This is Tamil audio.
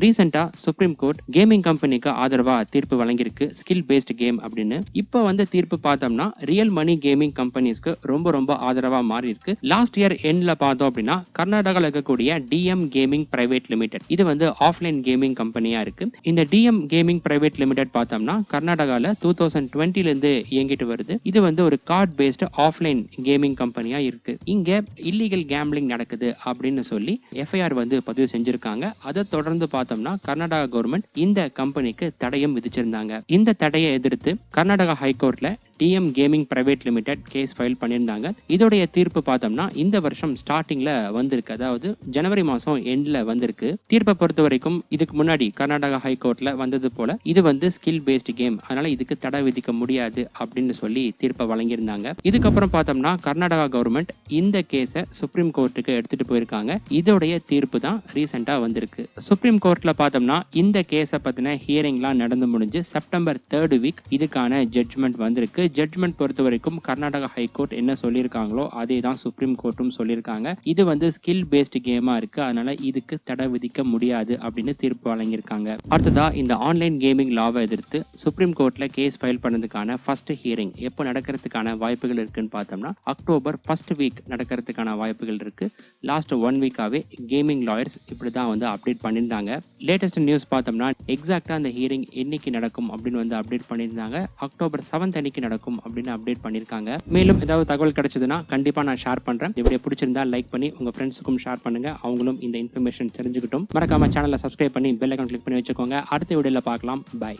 ரீசெண்டா சுப்ரீம் கோர்ட் கேமிங் கம்பெனிக்கு ஆதரவா தீர்ப்பு வழங்கியிருக்கு, ஸ்கில் பேஸ்ட் கேம் அப்படின்னு. இப்ப வந்து தீர்ப்பு பார்த்தோம்னா ரியல் மணி கேமிங் கம்பெனிஸ்க்கு ரொம்ப ரொம்ப ஆதரவா மாறி இருக்கு. லாஸ்ட் இயர் எண்ட்ல பார்த்தோம் அப்படின்னா கர்நாடகாவில் இருக்கக்கூடிய டிஎம் கேமிங் பிரைவேட் லிமிடெட், இது வந்து ஆஃப்லைன் கேமிங் கம்பெனியா இருக்கு. இந்த டிஎம் கேமிங் பிரைவேட் லிமிடெட் பார்த்தோம்னா கர்நாடகாவில் 2020ல இருந்து இயங்கிட்டு வருது. இது வந்து ஒரு கார்டு பேஸ்ட் ஆஃப்லைன் கேமிங் கம்பெனியா இருக்கு. இங்க இல்லீகல் கேம்பிளிங் நடக்குது அப்படின்னு சொல்லி எஃப்ஐஆர் வந்து பதிவு செஞ்சிருக்காங்க. அதை தொடர்ந்து பார்த்தோம்னா கர்நாடகா கவர்மெண்ட் இந்த கம்பெனிக்கு தடையும் விதிச்சிருந்தாங்க. இந்த தடையை எதிர்த்து கர்நாடகா ஹைகோர்ட்ல DM gaming private limited case file பண்ணியிருந்தாங்க. இதோடைய தீர்ப்பு பார்த்தோம்னா இந்த வருஷம் ஸ்டார்டிங்ல வந்திருக்கு, அதாவது ஜனவரி மாசம் எண்ட்ல வந்திருக்கு. தீர்ப்பை பொறுத்த வரைக்கும் இதுக்கு முன்னாடி கர்நாடகா ஹைகோர்ட்ல வந்தது போல இது வந்து ஸ்கில் பேஸ்ட் கேம், அதனால இதுக்கு தடை விதிக்க முடியாது அப்படின்னு சொல்லி தீர்ப்பை வழங்கியிருந்தாங்க. இதுக்கப்புறம் பார்த்தோம்னா கர்நாடகா கவர்மெண்ட் இந்த கேஸை சுப்ரீம் கோர்ட்டுக்கு எடுத்துட்டு போயிருக்காங்க. இதோடைய தீர்ப்பு தான் ரீசெண்டா வந்திருக்கு. சுப்ரீம் கோர்ட்ல பார்த்தோம்னா இந்த கேஸை பத்தின ஹியரிங்லாம் நடந்து முடிஞ்சு செப்டம்பர் 3rd வீக் இதுக்கான ஜட்ஜ்மெண்ட் வந்திருக்கு. ஜட்ஜ்மெண்ட் பொறுத்த வரைக்கும் கர்நாடகா ஹைகோர்ட் என்ன சொல்லியிருக்காங்களோ அதே தான் சுப்ரீம் கோர்ட்டும் சொல்லியிருக்காங்க. இது வந்து ஸ்கில் பேஸ்ட் கேமா இருக்கு, அதனால இதுக்கு தடை விதிக்க முடியாது அப்படின்னு தீர்ப்பு வழங்கியிருக்காங்க. அடுத்ததா இந்த ஆன்லைன் கேமிங் லாவை எதிர்த்து சுப்ரீம் கோர்ட்ல கேஸ் ஃபைல் பண்ணதுக்கான ஃபர்ஸ்ட் ஹியரிங் எப்போ நடக்கிறதுக்கான வாய்ப்புகள் இருக்குன்னு பார்த்தோம்னா அக்டோபர் 1st வீக் நடக்கிறதுக்கான வாய்ப்புகள் இருக்கு. லாஸ்ட் 1 வீக்காவே கேமிங் லாயர்ஸ் இப்படிதான் வந்து அப்டேட் பண்ணியிருந்தாங்க. லேட்டஸ்ட் நியூஸ் பார்த்தோம்னா எக்ஸாக்டா அந்த ஹியரிங் என்னைக்கு நடக்கும் அப்படின்னு வந்து அப்டேட் பண்ணியிருந்தாங்க. அக்டோபர் 7th அன்னைக்கு நடக்கும் அப்படின்னு அப்டேட் பண்ணிருக்காங்க. மேலும் ஏதாவது தகவல் கிடைச்சதுன்னா கண்டிப்பா நான் ஷேர் பண்றேன். இந்த வீடியோ பிடிச்சிருந்தா லைக் பண்ணி உங்க ஃப்ரெண்ட்ஸுக்கும் ஷேர் பண்ணுங்க, அவங்களும் இந்த இன்ஃபர்மேஷன் தெரிஞ்சுக்கிட்டும். மறக்காம சேனலை சப்ஸ்கிரைப் பண்ணி பெல் ஐகான் கிளிக் பண்ணி வச்சுக்கோங்க. அடுத்த வீடியோல பார்க்கலாம். பை.